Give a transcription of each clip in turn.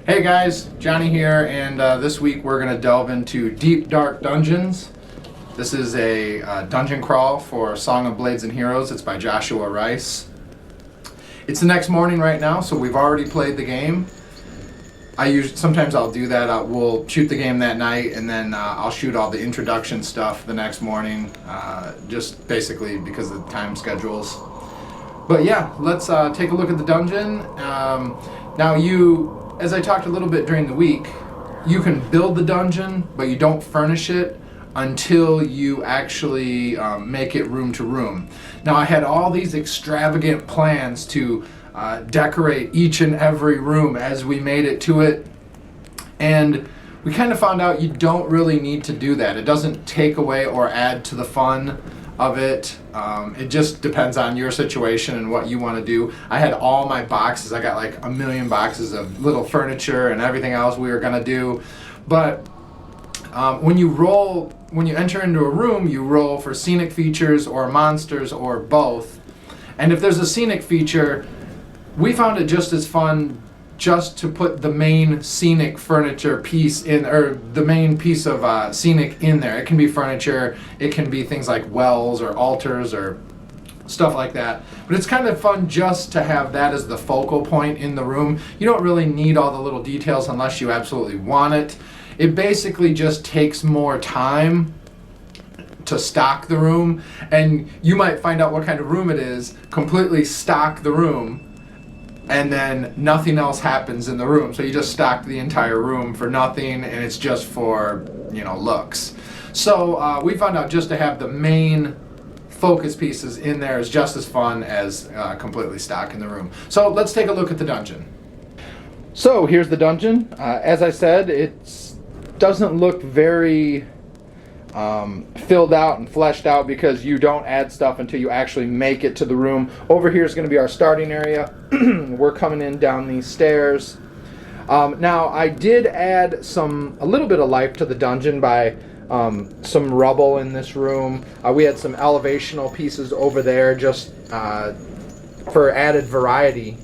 Hey guys, Johnny here, and this week we're going to delve into Deep Dark Dungeons. This is a dungeon crawl for Song of Blades and Heroes. It's by Joshua Rice. It's the next morning right now, so we've already played the game. Sometimes I'll do that. We'll shoot the game that night, and then I'll shoot all the introduction stuff the next morning, just basically because of the time schedules. But yeah, let's take a look at the dungeon. Now as I talked a little bit during the week, you can build the dungeon, but you don't furnish it until you actually make it room to room. Now I had all these extravagant plans to decorate each and every room as we made it to it, and we kind of found out you don't really need to do that. It doesn't take away or add to the fun of it. It just depends on your situation and what you want to do. I had all my boxes. I got like a million boxes of little furniture and everything else we were gonna do. But when you enter into a room, you roll for scenic features or monsters or both. And if there's a scenic feature, we found it just as fun just to put the main scenic furniture piece in, or the main piece of scenic in there. It can be furniture, it can be things like wells or altars or stuff like that. But it's kind of fun just to have that as the focal point in the room. You don't really need all the little details unless you absolutely want it. It basically just takes more time to stock the room, and you might find out what kind of room it is, completely stock the room, and then nothing else happens in the room. So you just stock the entire room for nothing, and it's just for, looks. So we found out just to have the main focus pieces in there is just as fun as completely stocking the room. So let's take a look at the dungeon. So here's the dungeon. As I said, it doesn't look very filled out and fleshed out because you don't add stuff until you actually make it to the room. Over here is going to be our starting area. We're coming in down these stairs. Now I did add a little bit of life to the dungeon by some rubble in this room. We had some elevational pieces over there just for added variety,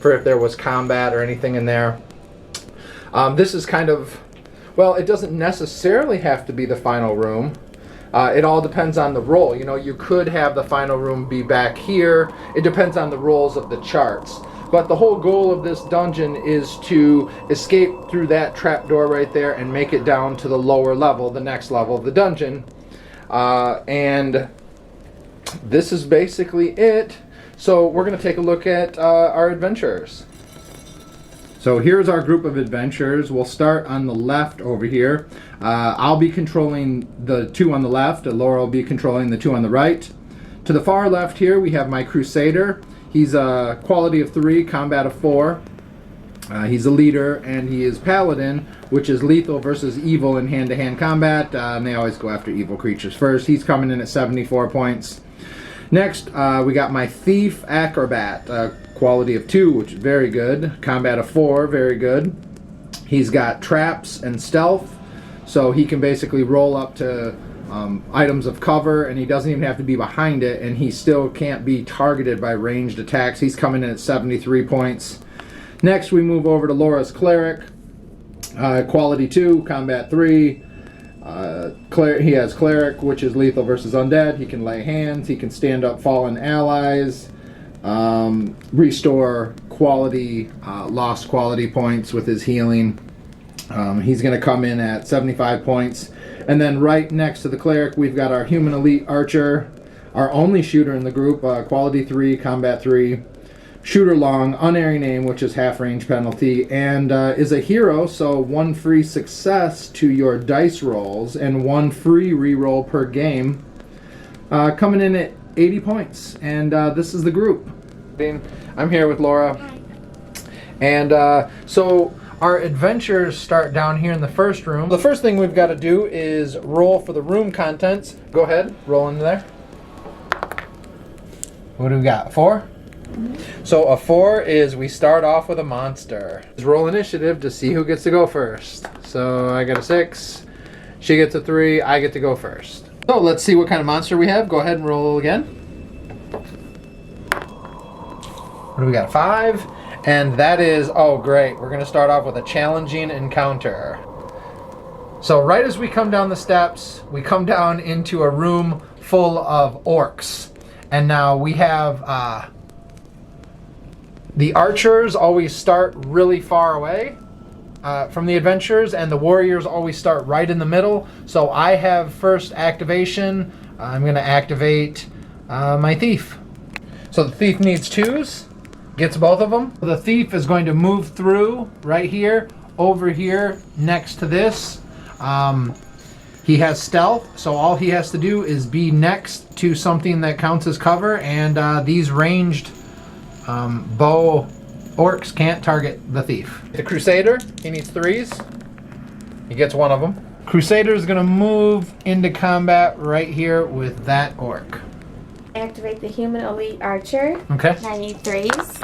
for if there was combat or anything in there. This is kind of, well, it doesn't necessarily have to be the final room. It all depends on the roll. You could have the final room be back here. It depends on the rolls of the charts. But the whole goal of this dungeon is to escape through that trapdoor right there and make it down to the lower level, the next level of the dungeon. And this is basically it. So we're going to take a look at our adventurers. So here's our group of adventurers. We'll start on the left over here. I'll be controlling the two on the left. Laura will be controlling the two on the right. To the far left here, we have my Crusader. He's a quality of 3, combat of 4. He's a leader, and he is Paladin, which is lethal versus evil in hand-to-hand combat. And they always go after evil creatures first. He's coming in at 74 points. Next, we got my Thief Acrobat. Quality of 2, which is very good. Combat of 4, very good. He's got traps and stealth, so he can basically roll up to items of cover, and he doesn't even have to be behind it, and he still can't be targeted by ranged attacks. He's coming in at 73 points. Next, we move over to Laura's Cleric. Quality 2, Combat 3. He has Cleric, which is lethal versus undead. He can lay hands. He can stand up fallen allies. Restore quality, lost quality points with his healing. He's going to come in at 75 points. And then right next to the Cleric, we've got our Human Elite Archer, our only shooter in the group, quality 3, combat 3. Shooter long, unerring aim, which is half range penalty, and is a hero, so 1 free success to your dice rolls and 1 free reroll per game. Coming in at 80 points, and this is the group. I'm here with Laura. Hi. And so our adventures start down here in the first room. The first thing we've got to do is roll for the room contents. Go ahead, roll into there. What do we got, 4? So a 4 is we start off with a monster. Roll initiative to see who gets to go first. So I got a 6, she gets a 3, I get to go first. So let's see what kind of monster we have. Go ahead and roll again. What do we got, 5? And that is, oh great, we're gonna start off with a challenging encounter. So right as we come down the steps, we come down into a room full of orcs. And now we have, the archers always start really far away from the adventurers, and the warriors always start right in the middle. So I have first activation. I'm gonna activate my thief. So the thief needs 2s. Gets both of them. The thief is going to move through right here, over here, next to this. He has stealth, so all he has to do is be next to something that counts as cover, and these ranged bow orcs can't target the thief. The Crusader, he needs 3s. He gets one of them. Crusader is going to move into combat right here with that orc. Activate the human elite archer. Okay. I need 3s.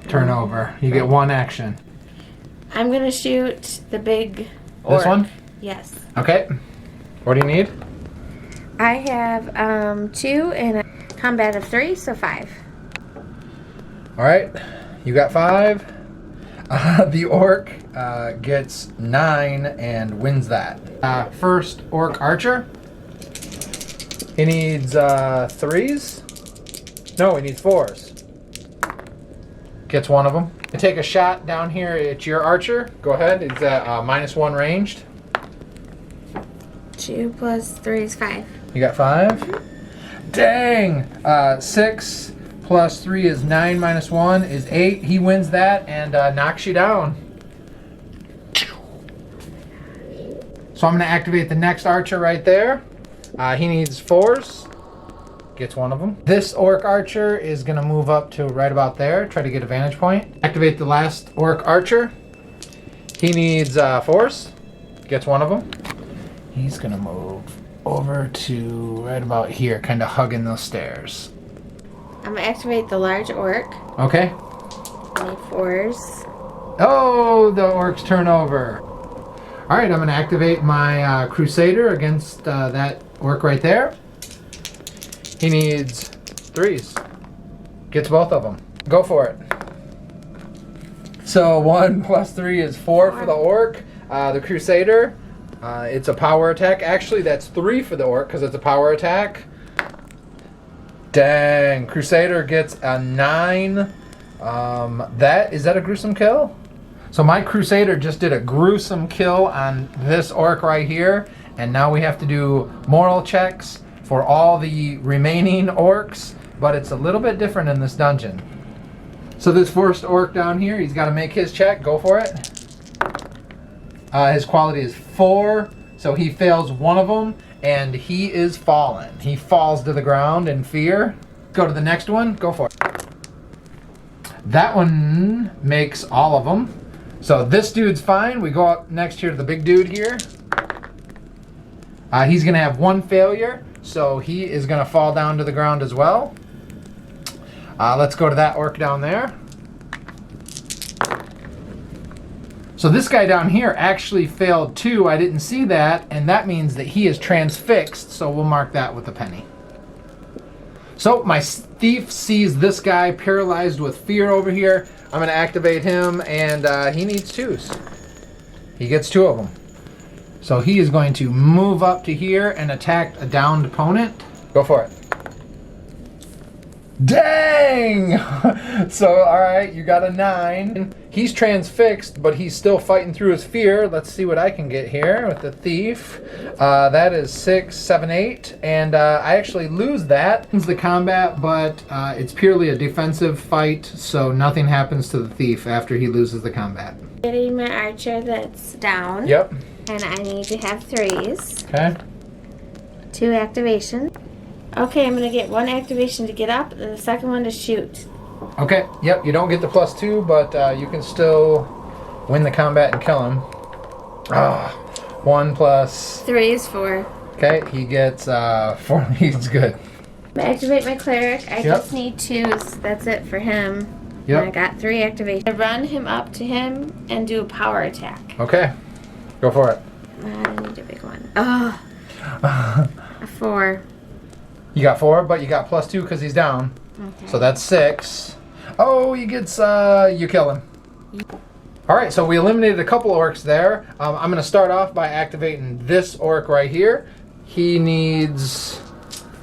Turnover. You get 1 action. I'm gonna shoot the big orc. This one? Yes. Okay. What do you need? I have 2 and a combat of 3, so 5. All right. You got 5. The orc gets 9 and wins that. First orc archer. He needs 3s. No, he needs 4s. Gets one of them. And take a shot down here at your archer. Go ahead. It's at -1 ranged. 2 plus 3 is 5. You got 5. Dang! 6 plus 3 is 9 minus 1 is 8. He wins that and knocks you down. So I'm going to activate the next archer right there. He needs 4s. Gets one of them. This orc archer is going to move up to right about there. Try to get a vantage point. Activate the last orc archer. He needs 4s. Gets one of them. He's going to move over to right about here, kind of hugging those stairs. I'm gonna activate the large orc. Okay. I need 4s. Oh, the orcs turn over. All right, I'm going to activate my Crusader against that orc right there. He needs 3s. Gets both of them. Go for it. So 1 plus 3 is 4 for the orc. The Crusader, it's a power attack. Actually, that's 3 for the orc because it's a power attack. Dang, Crusader gets a 9. Is that a gruesome kill? So my Crusader just did a gruesome kill on this orc right here, and now we have to do moral checks for all the remaining orcs, but it's a little bit different in this dungeon. So this first orc down here, he's got to make his check. Go for it. His quality is 4, so he fails one of them, and he is fallen. He falls to the ground in fear. Go to the next one. Go for it. That one makes all of them. So this dude's fine. We go up next here to the big dude here. He's going to have 1 failure, so he is going to fall down to the ground as well. Let's go to that orc down there. So this guy down here actually failed 2. I didn't see that, and that means that he is transfixed, so we'll mark that with a penny. So my thief sees this guy paralyzed with fear over here. I'm going to activate him, and he needs 2s. He gets 2 of them. So he is going to move up to here and attack a downed opponent. Go for it. Dang! So, all right, you got a 9. He's transfixed, but he's still fighting through his fear. Let's see what I can get here with the thief. That is 6, 7, 8, and I actually lose that. It's the combat, but it's purely a defensive fight, so nothing happens to the thief after he loses the combat. Getting my archer that's down. Yep. And I need to have 3s. Okay. 2 activation. Okay, I'm gonna get 1 activation to get up, and the second one to shoot. Okay, yep, you don't get the +2, but you can still win the combat and kill him. 1 plus... 3 is 4. Okay, he gets 4. He's good. Activate my cleric. I Yep. just need 2s. That's it for him. Yep. And I got 3 activation. I run him up to him and do a power attack. Okay, go for it. I need a big one. Oh, a 4. You got 4, but you got +2 because he's down. Okay. So that's 6. Oh, he gets, you kill him. Alright, so we eliminated a couple orcs there. I'm going to start off by activating this orc right here. He needs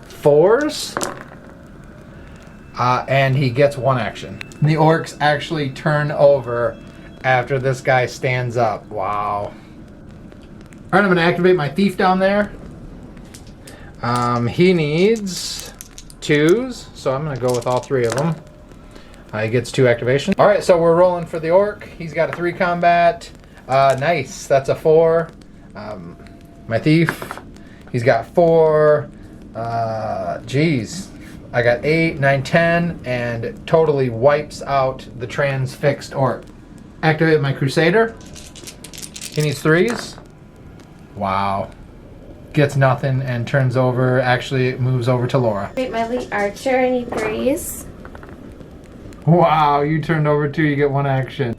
4s. And he gets 1 action. And the orcs actually turn over after this guy stands up. Wow. Alright, I'm going to activate my thief down there. He needs 2s, so I'm going to go with all 3 of them. He gets 2 activation. Alright, so we're rolling for the orc. He's got a 3 combat. Nice, that's a 4. My thief, he's got 4. Geez. I got 8, 9, 10, and totally wipes out the transfixed orc. Activate my crusader. He needs 3s. Wow. Gets nothing and turns over. Actually, it moves over to Laura. Activate my elite archer. I need 3s. Wow, you turned over 2. You get 1 action.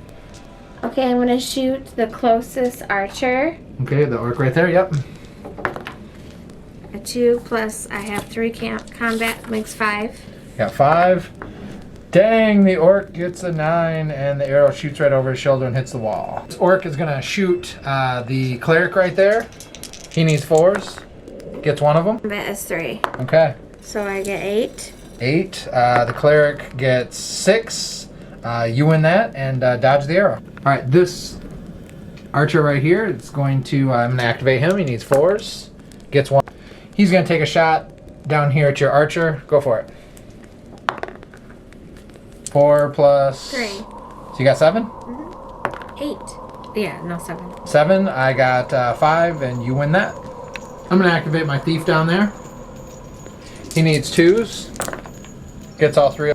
Okay, I'm gonna shoot the closest archer. Okay, the orc right there. Yep. A 2 plus I have 3 combat makes 5. Got 5. Dang, the orc gets a 9, and the arrow shoots right over his shoulder and hits the wall. This orc is gonna shoot the cleric right there. He needs 4s. Gets 1 of them. Combat is 3. Okay. So I get 8. 8. The cleric gets 6. You win that and dodge the arrow. All right, this archer right here, it's going to, I'm going to activate him. He needs 4s. Gets 1. He's going to take a shot down here at your archer. Go for it. 4 plus... 3. So you got 7? 8. Yeah, no, 7. 7. I got 5, and you win that. I'm going to activate my thief down there. He needs 2s. Gets all 3.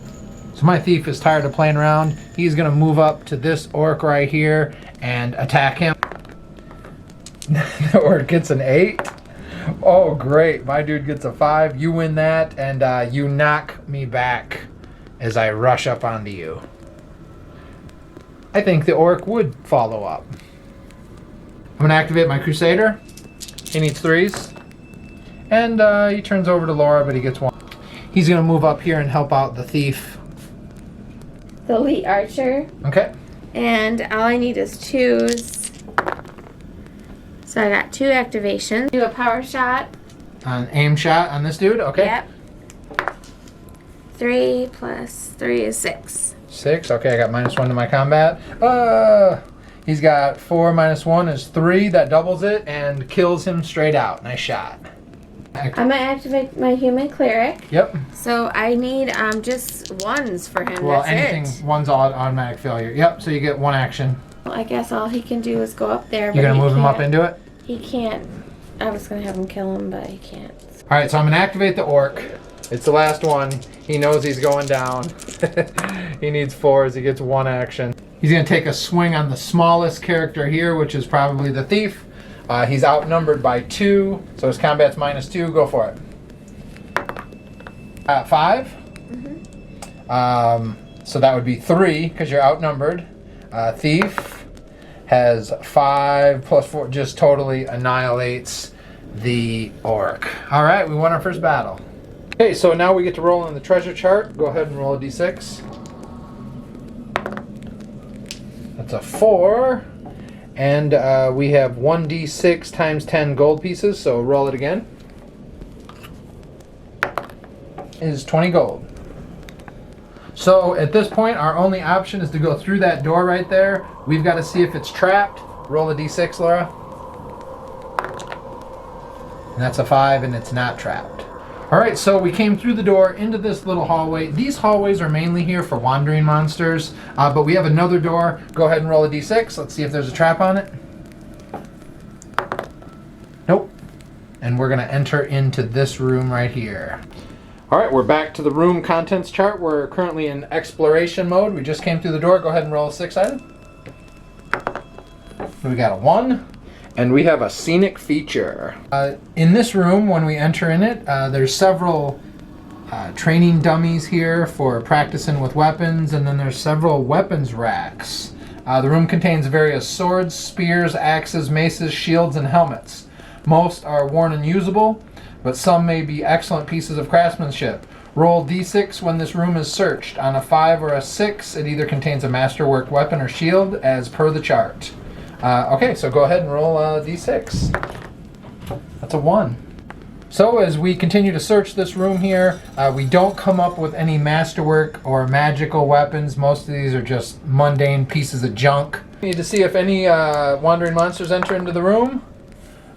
So my thief is tired of playing around. He's going to move up to this orc right here and attack him. The orc gets an 8. Oh, great. My dude gets a 5. You win that, and you knock me back as I rush up onto you. I think the orc would follow up. I'm going to activate my crusader. He needs 3s. And he turns over to Laura, but he gets 1. He's going to move up here and help out the thief. The elite archer. Okay. And all I need is 2s. So I got 2 activations. Do a power shot. An aim shot on this dude. Okay. Yep. 3 plus 3 is 6. 6. Okay, I got -1 to my combat. He's got 4 minus 1 is 3. That doubles it and kills him straight out. Nice shot. I'm gonna activate my human cleric. Yep. So I need just 1s for him. Well, That's anything it. 1's automatic failure. Yep. So you get 1 action. Well, I guess all he can do is go up there. You're but gonna he move him up can't- into it. He can't. I was gonna have him kill him, but he can't. All right. So I'm gonna activate the orc. It's the last one. He knows he's going down. He needs 4s. He gets 1 action. He's gonna take a swing on the smallest character here, which is probably the thief. He's outnumbered by 2, so his combat's -2. Go for it. 5. So that would be 3 because you're outnumbered. Thief has 5 plus 4, just totally annihilates the orc. All right, we won our first battle. Okay, so now we get to roll in the treasure chart. Go ahead and roll a d6. That's a 4. And we have 1d6 times 10 gold pieces, so roll it again. Is 20 gold. So at this point, our only option is to go through that door right there. We've got to see if it's trapped. Roll a d6, Laura. And that's a 5, and it's not trapped. All right, so we came through the door into this little hallway. These hallways are mainly here for wandering monsters, but we have another door. Go ahead and roll a d6. Let's see if there's a trap on it. Nope. And we're going to enter into this room right here. All right, we're back to the room contents chart. We're currently in exploration mode. We just came through the door. Go ahead and roll a 6-sided. We got a 1. And we have a scenic feature. In this room, when we enter in it, there's several training dummies here for practicing with weapons, and then there's several weapons racks. The room contains various swords, spears, axes, maces, shields, and helmets. Most are worn and usable, but some may be excellent pieces of craftsmanship. Roll d6 when this room is searched. On a 5 or a 6, it either contains a masterwork weapon or shield, as per the chart. Okay, so go ahead and roll d6. That's a 1. So as we continue to search this room here, we don't come up with any masterwork or magical weapons. Most of these are just mundane pieces of junk. We need to see if any wandering monsters enter into the room.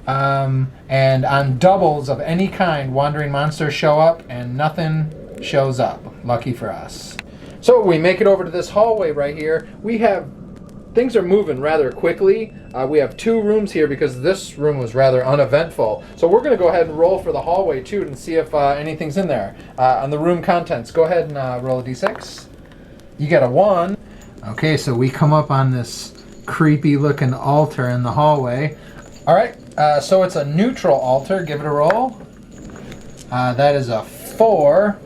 And on doubles of any kind, wandering monsters show up and nothing shows up. Lucky for us. So we make it over to this hallway right here. Things are moving rather quickly. We have 2 rooms here because this room was rather uneventful. So we're going to go ahead and roll for the hallway too and see if anything's in there. On the room contents, go ahead and roll a d6. You got a 1. Okay, so we come up on this creepy looking altar in the hallway. All right, so it's a neutral altar. Give it a roll. That is a 4,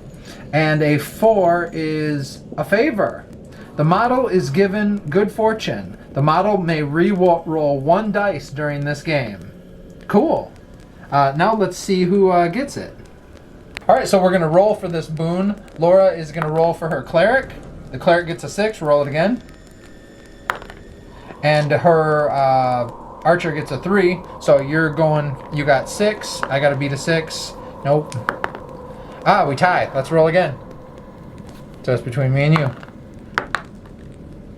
and a 4 is a favor. The model is given good fortune. The model may re-roll 1 dice during this game. Cool. Now let's see who gets it. All right, so we're going to roll for this boon. Laura is going to roll for her cleric. The cleric gets a 6. Roll it again. And her archer gets a 3. So you got 6. I got to beat a 6. Nope. We tie. Let's roll again. So it's between me and you.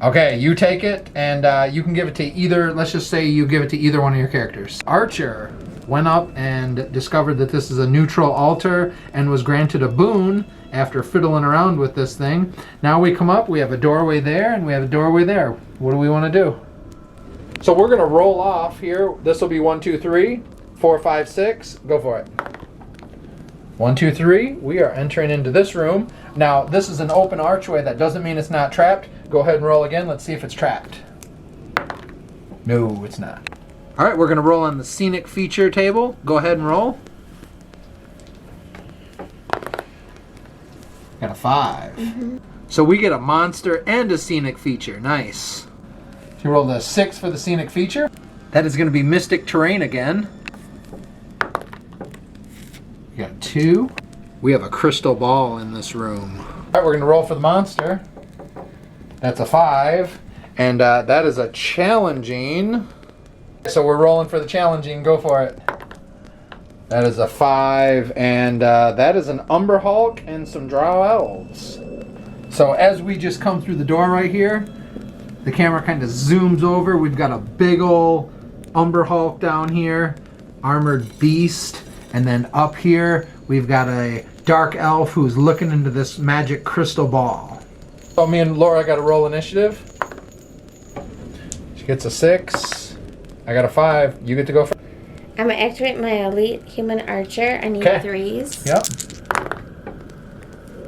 Okay, you take it, and you can give it to either, let's just say you give it to either one of your characters. Archer went up and discovered that this is a neutral altar and was granted a boon after fiddling around with this thing. Now we come up, we have a doorway there, and we have a doorway there. What do we want to do? So we're going to roll off here. This will be 1, 2, 3, 4, 5, 6. Go for it. 1, 2, 3. We are entering into this room. Now, this is an open archway. That doesn't mean it's not trapped. Go ahead and roll again. Let's see if it's trapped. No, it's not. All right, we're going to roll on the scenic feature table. Go ahead and roll. Got a 5. Mm-hmm. So we get a monster and a scenic feature. Nice. So you rolled a 6 for the scenic feature. That is going to be mystic terrain again. You got 2. We have a crystal ball in this room. All right, we're going to roll for the monster. That's a 5. And that is a challenging. So we're rolling for the challenging. Go for it. That is a 5. And that is an Umber Hulk and some Drow Elves. So as we just come through the door right here, the camera kind of zooms over. We've got a big old Umber Hulk down here. Armored Beast. And then up here, we've got a Dark Elf who's looking into this magic crystal ball. So me and Laura got to roll initiative. She gets a 6. I got a 5. You get to go first. I'm going to activate my elite human archer. I need 3s. Yep.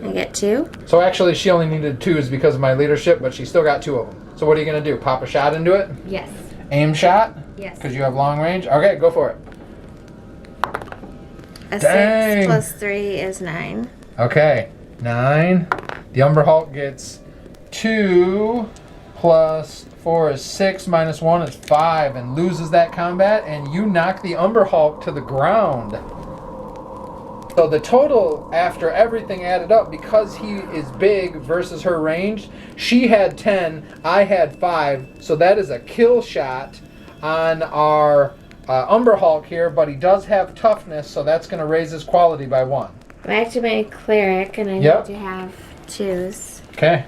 I get 2. So actually, she only needed 2s because of my leadership, but she still got 2 of them. So what are you going to do? Pop a shot into it? Yes. Aim shot? Yes. Because you have long range? Okay, go for it. A Dang. 6 plus 3 is 9. Okay, 9. The Umber Hulk gets 2 plus 4 is 6 minus 1 is 5 and loses that combat, and you knock the Umber Hulk to the ground. So the total after everything added up, because he is big versus her range, she had 10, I had 5, so that is a kill shot on our Umber Hulk here, but he does have toughness, so that's going to raise his quality by 1. I'm activating cleric, and I need to have 2s. Okay.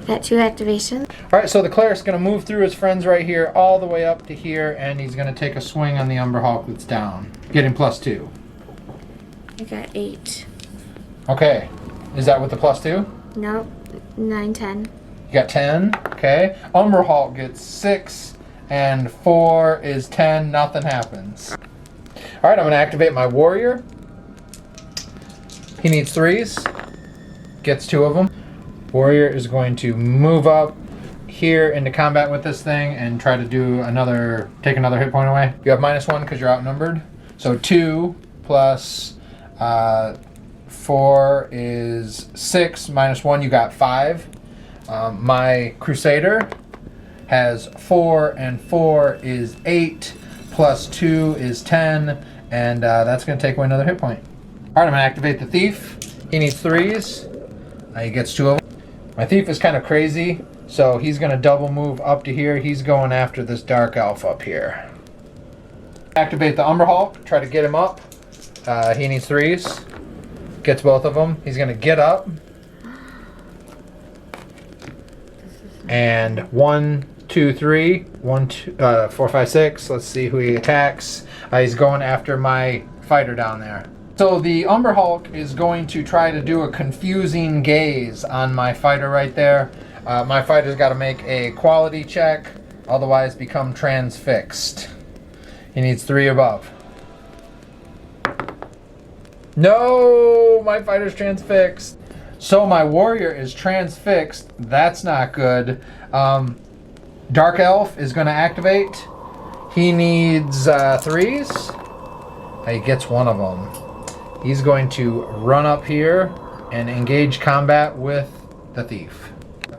Got 2 activations. All right, so the cleric's going to move through his friends right here, all the way up to here, and he's going to take a swing on the Umber Hulk that's down, getting +2. I got 8. Okay. Is that with the +2? Nope. 9, 10. You got 10. Okay. Umber Hulk gets 6, and 4 is 10. Nothing happens. All right, I'm going to activate my warrior. He needs 3s. Gets 2 of them. Warrior is going to move up here into combat with this thing and try to do take another hit point away. You have -1 because you're outnumbered. So 2 plus 4 is 6 minus 1. You got 5. My Crusader has 4, and 4 is 8 plus 2 is 10, and that's going to take away another hit point. All right, I'm gonna activate the Thief. He needs 3s. He gets 2 of them. My Thief is kind of crazy, so he's gonna double move up to here. He's going after this Dark Elf up here. Activate the Umber Hulk, try to get him up. He needs 3s. Gets both of them. He's gonna get up. And 1, 2, 3. 1, 2, 4, 5, 6. Let's see who he attacks. He's going after my fighter down there. So the Umber Hulk is going to try to do a confusing gaze on my fighter right there. My fighter's got to make a quality check, otherwise become transfixed. He needs 3 above. No, my fighter's transfixed. So my warrior is transfixed. That's not good. Dark Elf is going to activate. He needs 3s. He gets 1 of them. He's going to run up here and engage combat with the Thief.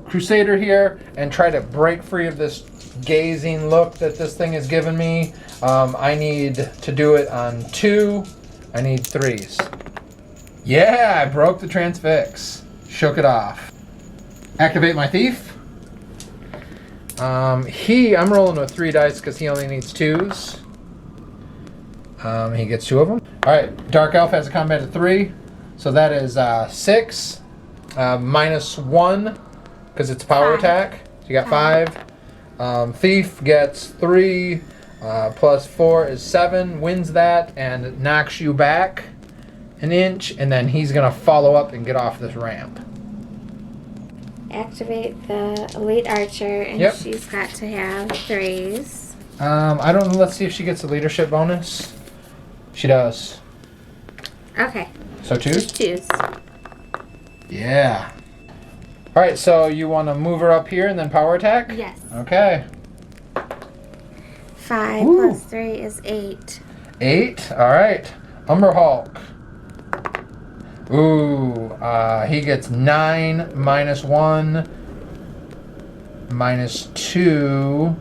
Crusader here and try to break free of this gazing look that this thing is giving me. I need to do it on 2. I need 3s. Yeah, I broke the transfix. Shook it off. Activate my Thief. I'm rolling with 3 dice because he only needs 2s. He gets 2 of them. All right, Dark Elf has a combat of 3, so that is 6 minus 1 because it's a power attack. So you got 5. Thief gets 3 plus 4 is 7. Wins that and knocks you back an inch, and then he's gonna follow up and get off this ramp. Activate the Elite Archer, and she's got to have 3s. I don't know. Let's see if she gets the leadership bonus. She does. Okay. So 2s? Just 2s. Yeah. All right, so you want to move her up here and then power attack? Yes. Okay. 5 plus 3 is 8. 8? All right. Umber Hulk. Ooh, he gets 9 minus 1 minus 2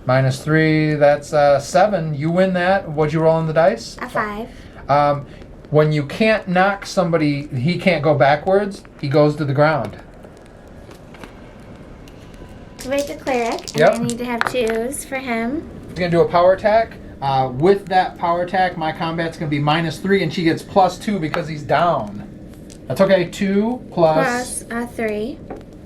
minus 3. That's 7. You win that. What'd you roll on the dice? A 5. When you can't knock somebody, he can't go backwards. He goes to the ground. Activate the Cleric, and I need to have 2s for him. He's going to do a power attack. With that power attack, my combat's going to be minus 3, and she gets plus 2 because he's down. That's okay. 2 plus 3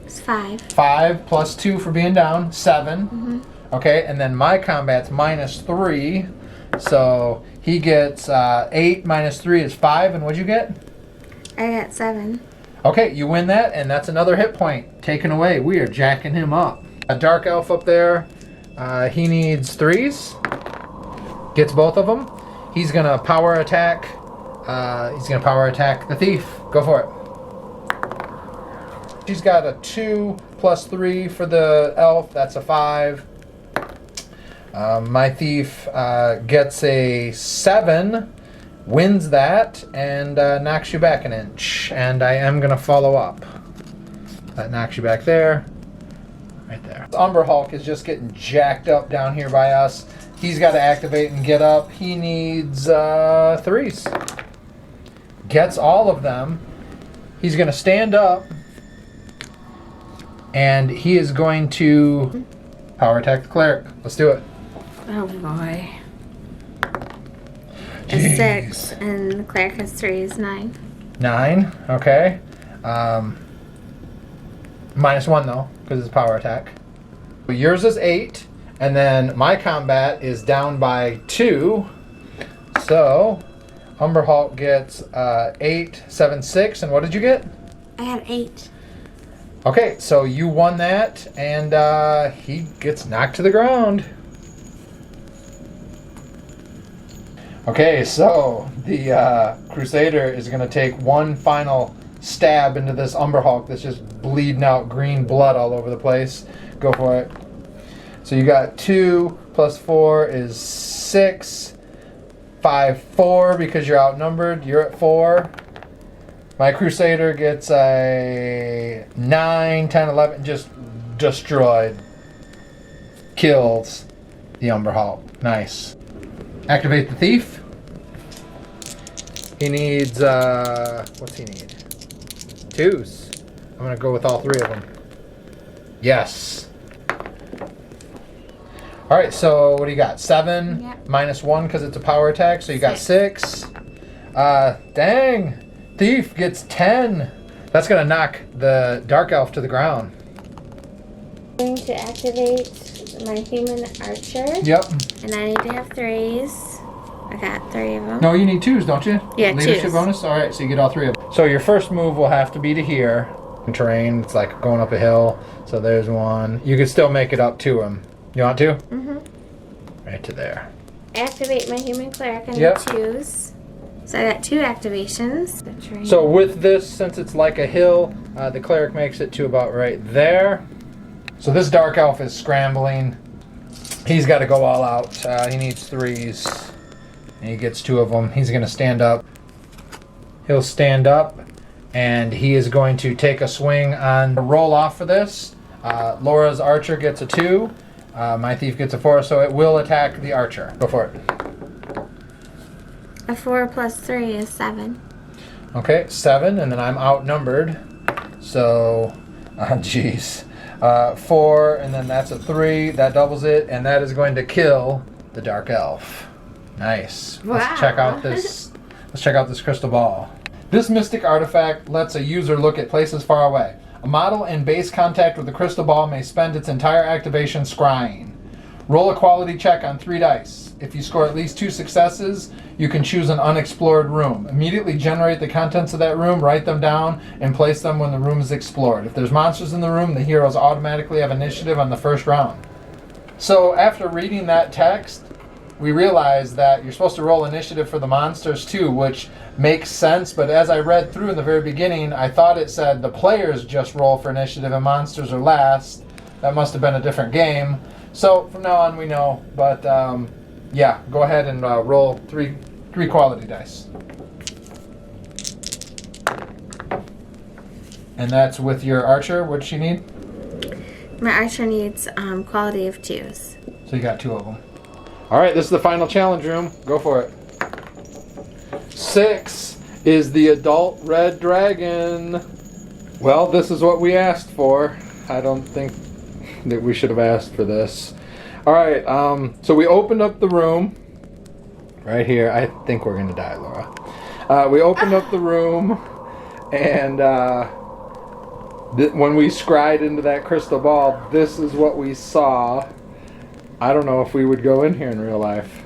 is 5. 5 plus 2 for being down. 7. Okay, and then my combat's minus 3. So he gets 8 minus 3 is 5. And what'd you get? I got 7. Okay, you win that, and that's another hit point taken away. We are jacking him up. A Dark Elf up there. He needs 3s. Gets both of them. He's gonna power attack. He's gonna power attack the Thief. Go for it. She's got a 2 plus 3 for the elf. That's a 5. My Thief gets a 7, wins that, and knocks you back an inch. And I am gonna follow up. That knocks you back there. Right there. The Umber Hulk is just getting jacked up down here by us. He's got to activate and get up. He needs 3s. Gets all of them. He's going to stand up. And he is going to power attack the Cleric. Let's do it. Oh boy. A 6, and the Cleric has 3 is 9. 9, okay. Minus 1 though, because it's power attack. Yours is 8. And then my combat is down by 2. So, Umber Hulk gets 8, 7, 6. And what did you get? I had 8. Okay, so you won that, and he gets knocked to the ground. Okay, so the Crusader is going to take one final stab into this Umber Hulk that's just bleeding out green blood all over the place. Go for it. So you got 2 plus 4 is 6. 5, 4 because you're outnumbered. You're at 4. My Crusader gets a 9, 10, 11. Just destroyed. Kills the Umber Hulk. Nice. Activate the Thief. He needs, what's he need? 2s. I'm going to go with all 3 of them. Yes. All right, so what do you got? 7 Yep. minus 1 because it's a power attack, so you got 6. Dang. Thief gets 10. That's going to knock the Dark Elf to the ground. I'm going to activate my human archer. Yep. And I need to have 3s. I got 3 of them. No, you need 2s, don't you? Yeah, Leadership 2s. bonus? All right, so you get all 3 of them. So your first move will have to be to here. In terrain, it's like going up a hill. So there's 1. You can still make it up to him. You want to? Mm-hmm. Right to there. Activate my human cleric. I need Yep. 2s. So I got 2 activations. The terrain. So with this, since it's like a hill, the cleric makes it to about right there. So this Dark Elf is scrambling. He's got to go all out. He needs 3s. And he gets 2 of them. He's going to stand up. He'll stand up. And he is going to take a swing on the roll off for this. Laura's archer gets a 2. My thief gets a 4. So it will attack the archer. Go for it. A 4 plus 3 is 7. Okay, 7. And then I'm outnumbered. So, jeez. 4, and then that's a 3. That doubles it, and that is going to kill the Dark Elf. Nice. Wow. Let's check out this. Let's check out this crystal ball. This mystic artifact lets a user look at places far away. A model in base contact with the crystal ball may spend its entire activation scrying. Roll a quality check on 3 dice. If you score at least 2 successes, you can choose an unexplored room. Immediately generate the contents of that room, write them down, and place them when the room is explored. If there's monsters in the room, the heroes automatically have initiative on the first round. So after reading that text, we realized that you're supposed to roll initiative for the monsters too, which makes sense, but as I read through in the very beginning, I thought it said the players just roll for initiative and monsters are last. That must have been a different game. So from now on we know, but yeah, go ahead and roll three quality dice. And that's with your archer. What'd she need? My archer needs quality of 2s. So you got 2 of them. All right, this is the final challenge room. Go for it. 6 is the adult red dragon. Well, this is what we asked for. I don't think that we should have asked for this. All right, so we opened up the room right here. I think we're gonna die, Laura. We opened up the room, and when we scried into that crystal ball, this is what we saw. I don't know if we would go in here in real life.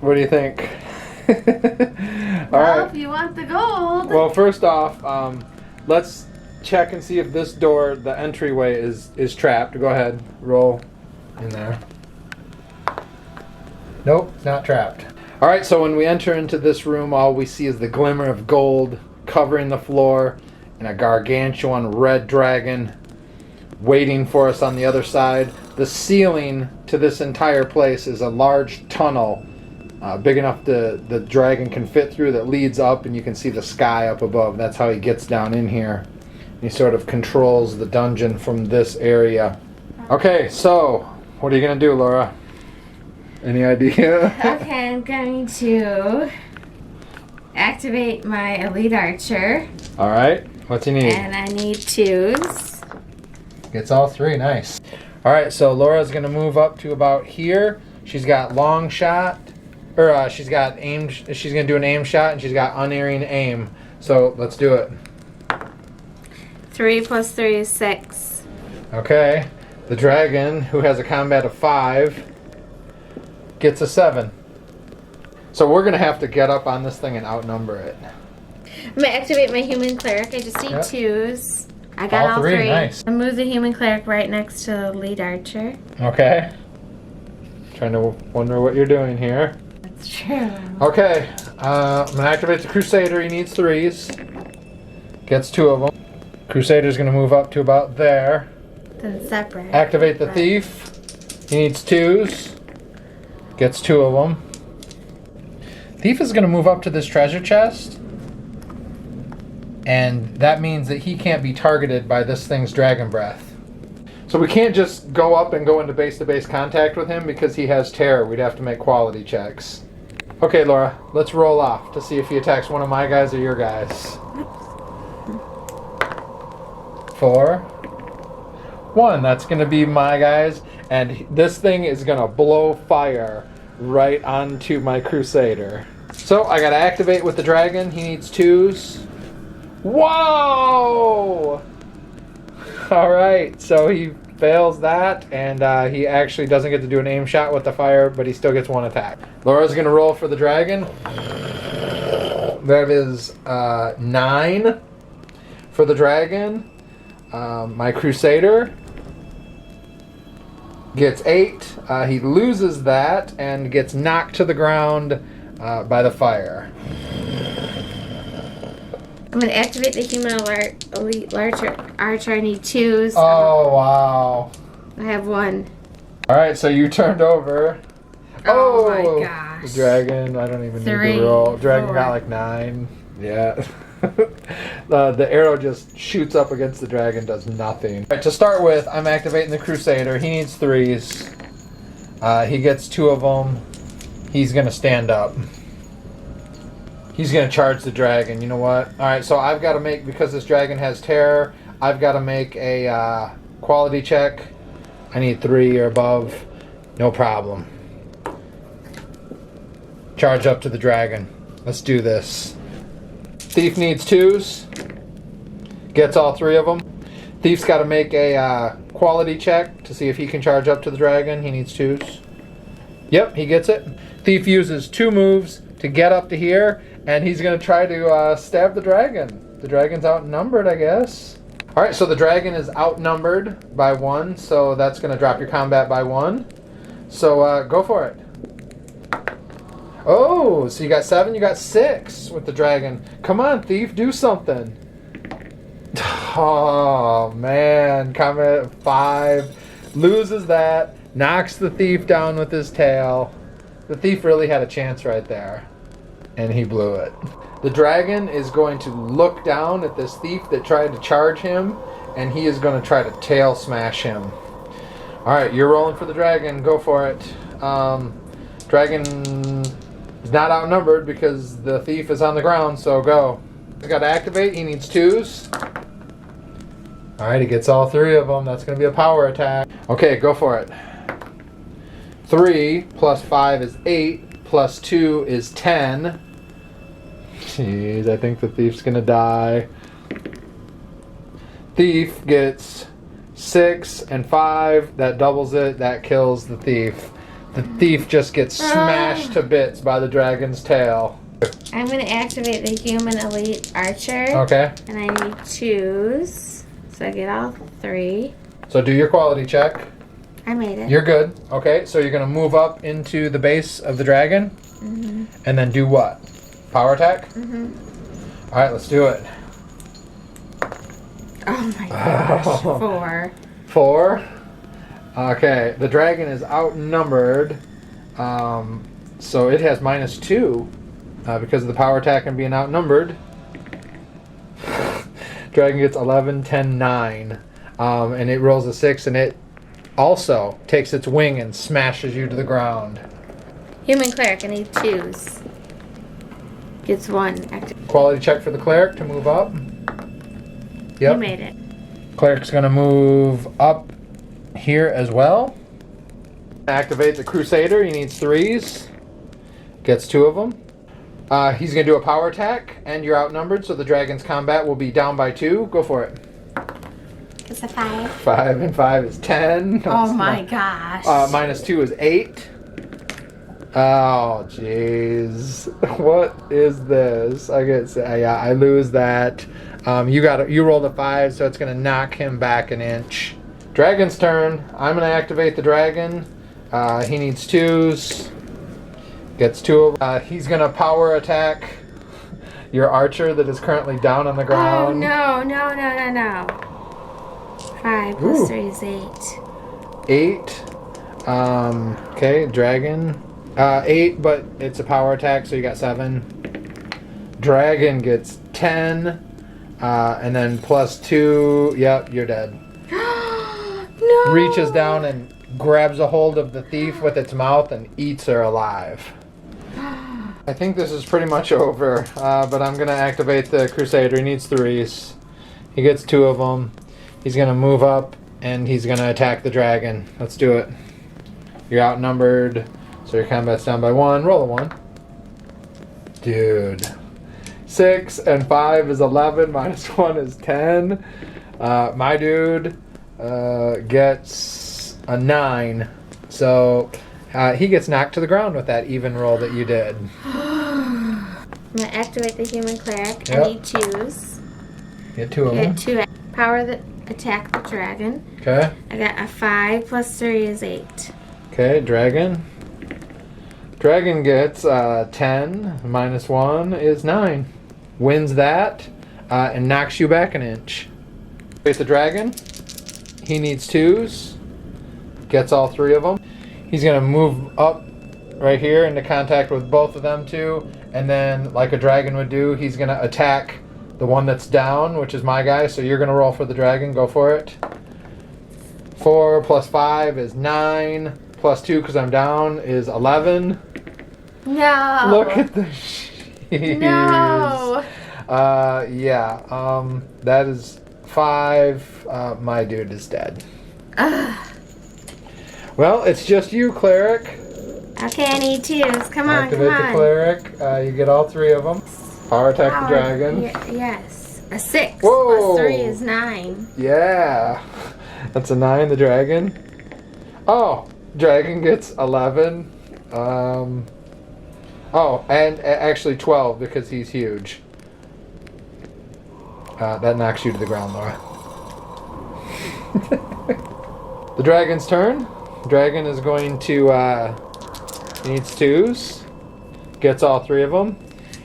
What do you think? All right. If you want the gold. Well, first off, let's check and see if this door, the entryway, is trapped. Go ahead, roll in there. Nope, not trapped. All right, so when we enter into this room, all we see is the glimmer of gold covering the floor and a gargantuan red dragon waiting for us on the other side. The ceiling to this entire place is a large tunnel big enough the dragon can fit through that leads up, and you can see the sky up above. That's how he gets down in here. He sort of controls the dungeon from this area. Okay, so what are you going to do, Laura? Any idea? Okay, I'm going to activate my elite archer. All right, what's he need? And I need 2s. Gets all 3, nice. All right, so Laura's going to move up to about here. She's got long shot, or she's got aim. She's going to do an aim shot, and she's got unerring aim. So let's do it. 3 plus 3 is 6. Okay, the dragon, who has a combat of 5, gets a 7. So we're going to have to get up on this thing and outnumber it. I'm going to activate my human cleric. I just need 2s. I got all 3. Nice. I move the human cleric right next to the lead archer. Okay. Trying to wonder what you're doing here. That's true. Okay, I'm going to activate the Crusader. He needs 3s. Gets 2 of them. Crusader's going to move up to about there. Then separate. Activate the Thief. He needs 2s. Gets 2 of them. Thief is going to move up to this treasure chest. And that means that he can't be targeted by this thing's dragon breath. So we can't just go up and go into base-to-base contact with him because he has terror. We'd have to make quality checks. Okay, Laura, let's roll off to see if he attacks one of my guys or your guys. 4, 1. That's going to be my guys. And this thing is going to blow fire right onto my Crusader. So I got to activate with the dragon. He needs 2s. Whoa! Alright, so he fails that, and he actually doesn't get to do an aim shot with the fire, but he still gets 1 attack. Laura's going to roll for the dragon. That is 9 for the dragon. My Crusader gets 8. He loses that and gets knocked to the ground by the fire. I'm going to activate the human elite archer. I need 2s. Oh, wow. I have 1. Alright, so you turned over. Oh my gosh. The dragon, I don't even 3, need to roll. Dragon 4. got like 9. Yeah. The arrow just shoots up against the dragon, does nothing. Alright, to start with, I'm activating the Crusader. He needs 3s. He gets 2 of them. He's going to stand up. He's going to charge the dragon. You know what? Alright, so I've got to make, because this dragon has terror, I've got to make a quality check. I need 3 or above. No problem. Charge up to the dragon. Let's do this. Thief needs 2s. Gets all 3 of them. Thief's got to make a quality check to see if he can charge up to the dragon. He needs 2s. Yep, he gets it. Thief uses 2 moves to get up to here, and he's going to try to stab the dragon. The dragon's outnumbered, I guess. Alright, so the dragon is outnumbered by 1, so that's going to drop your combat by 1. So go for it. Oh, so you got 7, you got 6 with the dragon. Come on, Thief, do something. Oh, man. Combat 5. Loses that. Knocks the Thief down with his tail. The Thief really had a chance right there. And he blew it. The dragon is going to look down at this Thief that tried to charge him, and he is going to try to tail smash him. Alright, you're rolling for the dragon. Go for it. Dragon is not outnumbered because the Thief is on the ground, so go. He's got to activate. He needs 2s. Alright, he gets all 3 of them. That's going to be a power attack. Okay, go for it. 3 plus 5 is 8, plus 2 is 10. Jeez, I think the Thief's gonna die. Thief gets 6 and 5. That doubles it. That kills the Thief. The Thief just gets smashed to bits by the dragon's tail. I'm going to activate the human elite archer. Okay. And I need 2s. So I get all 3. So do your quality check. I made it. You're good. Okay, so you're going to move up into the base of the dragon. Mm-hmm. And then do what? Power attack? Mm-hmm. Alright, let's do it. Oh my gosh. 4. 4. Okay, the dragon is outnumbered. So it has -2 because of the power attack and being outnumbered. Dragon gets 11, 10, 9. And it rolls a 6, and it also takes its wing and smashes you to the ground. Human cleric, I need 2s. Gets 1. Active. Quality check for the cleric to move up. Yep. You made it. Cleric's going to move up here as well. Activate the Crusader. He needs 3s. Gets 2 of them. He's going to do a power attack, and you're outnumbered, so the dragon's combat will be down by 2. Go for it. It's a 5. 5 and 5 is 10. Oh my gosh. -2 is 8. Oh, jeez. What is this? I lose that. You rolled a 5, so it's going to knock him back an inch. Dragon's turn. I'm going to activate the dragon. He needs 2s. Gets 2 of them. He's going to power attack your archer that is currently down on the ground. Oh, no. 5 plus Ooh. 3 is 8. 8. Okay, dragon. 8, but it's a power attack, so you got 7. Dragon gets 10. And then plus 2. Yep, you're dead. No. Reaches down and grabs a hold of the Thief with its mouth and eats her alive. I think this is pretty much over, but I'm going to activate the Crusader. He needs 3s. He gets 2 of them. He's going to move up, and he's going to attack the dragon. Let's do it. You're outnumbered, so your combat's down by 1. Roll a 1. Dude. 6 and 5 is 11. Minus 1 is 10. My dude gets a 9. So he gets knocked to the ground with that even roll that you did. I'm going to activate the human cleric. Yep. I need 2s. Get 2 of them. Get 2. Power the attack the dragon. Okay. I got a 5 plus 3 is 8. Okay, dragon. Dragon gets 10. Minus 1 is 9. Wins that and knocks you back an inch. Face the dragon. He needs 2s. Gets all 3 of them. He's going to move up right here into contact with both of them too. And then, like a dragon would do, he's going to attack the one that's down, which is my guy. So you're going to roll for the dragon. Go for it. 4 plus 5 is 9. Plus 2 because I'm down is 11. No. Look at the shears. No. Yeah. That is 5. My dude is dead. Well, it's just you, cleric. Okay, I need 2s. Come on, Activate come the on. cleric. You get all 3 of them. Power attack the dragon. Yes. A 6 Whoa. plus 3 is 9. Yeah. That's a 9, the dragon. Oh, dragon gets 11. Oh, and actually 12 because he's huge. That knocks you to the ground, Laura. The dragon's turn. Dragon is going to, he needs 2s. Gets all 3 of them.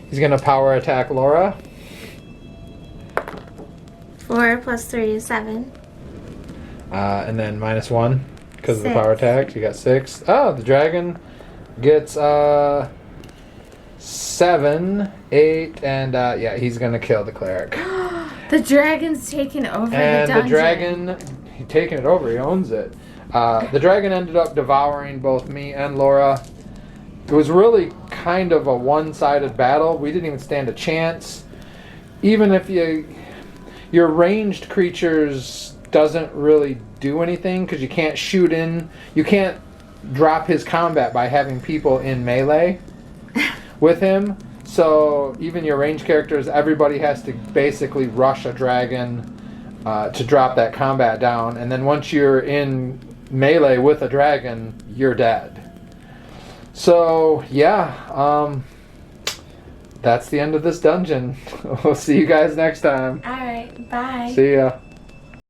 He's going to power attack Laura. 4 plus 3 is 7. And then minus 1 because of the 6. power attack. You got 6. Oh, the dragon gets 7, 8, and yeah, he's going to kill the cleric. The dragon's taken over And the dungeon. the dragon, he's taking it over. He owns it. The dragon ended up devouring both me and Laura. It was really kind of a one-sided battle. We didn't even stand a chance. Even if your ranged creatures doesn't really do anything because you can't shoot in. You can't drop his combat by having people in melee with him. So even your ranged characters, everybody has to basically rush a dragon to drop that combat down. And then once you're in melee with a dragon, you're dead. So yeah, that's the end of this dungeon. We'll see you guys next time. Alright, bye. See ya.